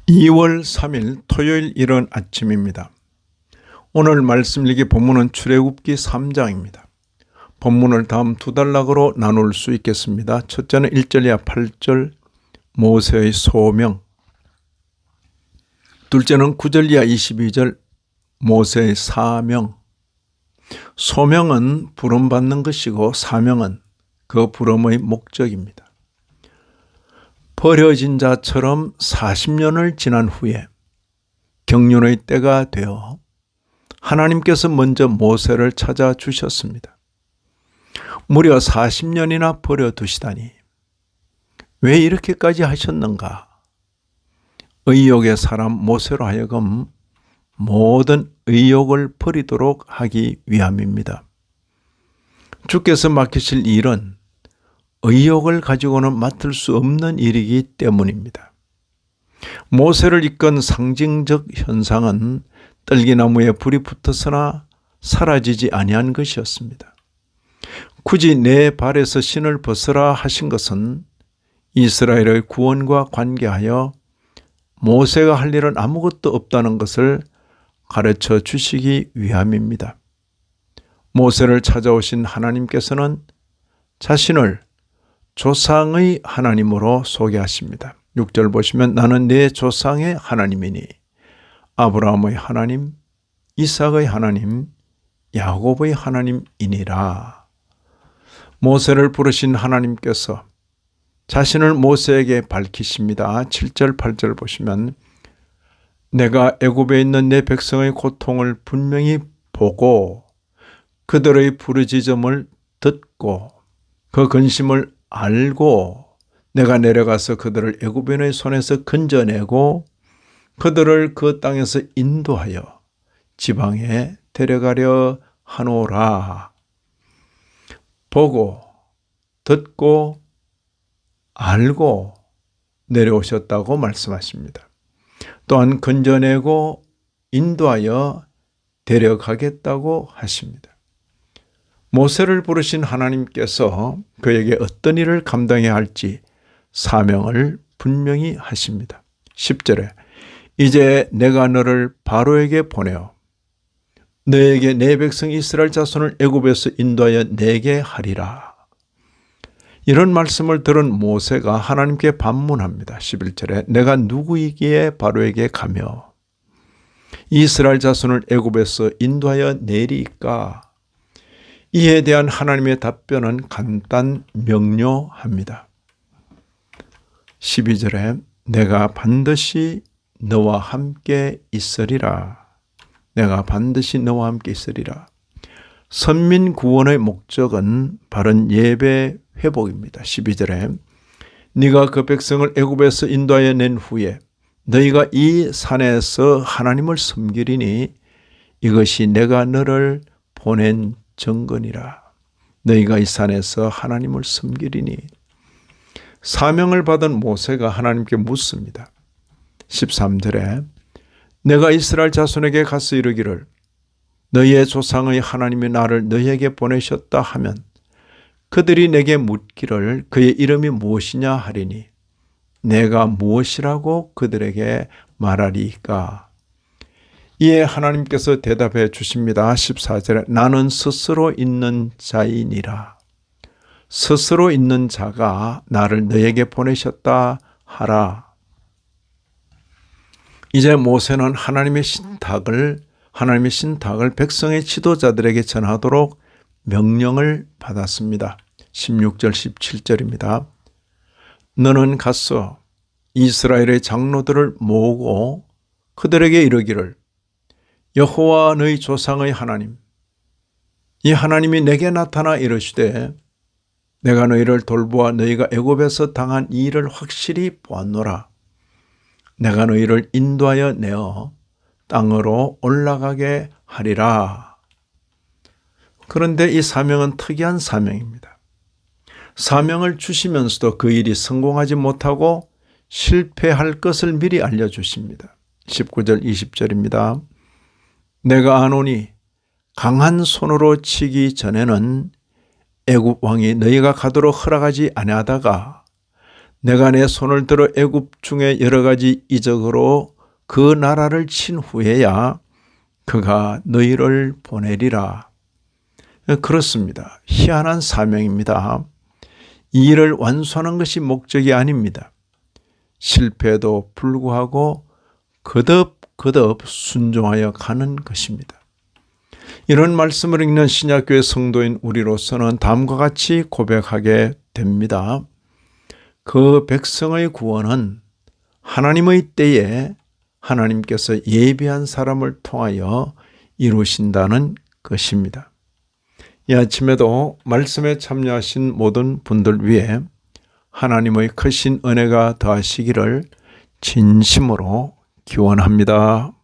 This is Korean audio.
2월 3일 토요일 이른 아침입니다. 오늘 말씀 읽기 본문은 출애굽기 3장입니다. 본문을 다음 두 단락으로 나눌 수 있겠습니다. 첫째는 1절 이하 8절 모세의 소명, 둘째는 9절 이하 22절 모세의 사명. 소명은 부름받는 것이고 사명은 그 부름의 목적입니다. 버려진 자처럼 40년을 지난 후에 경륜의 때가 되어 하나님께서 먼저 모세를 찾아주셨습니다. 무려 40년이나 버려두시다니 왜 이렇게까지 하셨는가? 의욕의 사람 모세로 하여금 모든 의욕을 버리도록 하기 위함입니다. 주께서 맡기실 일은 의욕을 가지고는 맡을 수 없는 일이기 때문입니다. 모세를 이끈 상징적 현상은 떨기나무에 불이 붙었으나 사라지지 아니한 것이었습니다. 굳이 내 발에서 신을 벗으라 하신 것은 이스라엘의 구원과 관계하여 모세가 할 일은 아무것도 없다는 것을 가르쳐 주시기 위함입니다. 모세를 찾아오신 하나님께서는 자신을 조상의 하나님으로 소개하십니다. 6절 보시면 나는 내 조상의 하나님이니 아브라함의 하나님, 이삭의 하나님, 야곱의 하나님이니라. 모세를 부르신 하나님께서 자신을 모세에게 밝히십니다. 7절 8절 보시면 내가 애굽에 있는 내 백성의 고통을 분명히 보고 그들의 부르짖음을 듣고 그 근심을 알고 내가 내려가서 그들을 애굽인의 손에서 건져내고 그들을 그 땅에서 인도하여 지방에 데려가려 하노라. 보고 듣고 알고 내려오셨다고 말씀하십니다. 또한 건져내고 인도하여 데려가겠다고 하십니다. 모세를 부르신 하나님께서 그에게 어떤 일을 감당해야 할지 사명을 분명히 하십니다. 10절에 이제 내가 너를 바로에게 보내어 너에게 내 백성 이스라엘 자손을 애굽에서 인도하여 내게 하리라. 이런 말씀을 들은 모세가 하나님께 반문합니다. 11절에 내가 누구이기에 바로에게 가며 이스라엘 자손을 애굽에서 인도하여 내리까? 이에 대한 하나님의 답변은 간단 명료합니다. 12절에 내가 반드시 너와 함께 있으리라. 내가 반드시 너와 함께 있으리라. 선민 구원의 목적은 바른 예배 회복입니다. 12절에 네가 그 백성을 애굽에서 인도하여 낸 후에 너희가 이 산에서 하나님을 섬기리니 이것이 내가 너를 보낸 증거니라. 너희가 이 산에서 하나님을 섬기리니. 사명을 받은 모세가 하나님께 묻습니다. 13절에 내가 이스라엘 자손에게 가서 이르기를 너희의 조상의 하나님이 나를 너희에게 보내셨다 하면 그들이 내게 묻기를 그의 이름이 무엇이냐 하리니 내가 무엇이라고 그들에게 말하리까? 이에 하나님께서 대답해 주십니다. 14절에 나는 스스로 있는 자이니라. 스스로 있는 자가 나를 너에게 보내셨다 하라. 이제 모세는 하나님의 신탁을 백성의 지도자들에게 전하도록 명령을 받았습니다. 16절 17절입니다. 너는 가서 이스라엘의 장로들을 모으고 그들에게 이르기를 여호와 너희 조상의 하나님 이 하나님이 내게 나타나 이르시되 내가 너희를 돌보아 너희가 애굽에서 당한 이 일을 확실히 보았노라. 내가 너희를 인도하여 내어 땅으로 올라가게 하리라. 그런데 이 사명은 특이한 사명입니다. 사명을 주시면서도 그 일이 성공하지 못하고 실패할 것을 미리 알려주십니다. 19절 20절입니다. 내가 아노니 강한 손으로 치기 전에는 애굽 왕이 너희가 가도록 허락하지 아니하다가 내가 내 손을 들어 애굽 중에 여러 가지 이적으로 그 나라를 친 후에야 그가 너희를 보내리라. 그렇습니다. 희한한 사명입니다. 이 일을 완수하는 것이 목적이 아닙니다. 실패에도 불구하고 거듭 순종하여 가는 것입니다. 이런 말씀을 읽는 신약교회 성도인 우리로서는 다음과 같이 고백하게 됩니다. 그 백성의 구원은 하나님의 때에 하나님께서 예비한 사람을 통하여 이루신다는 것입니다. 이 아침에도 말씀에 참여하신 모든 분들 위해 하나님의 크신 은혜가 더하시기를 진심으로 기원합니다.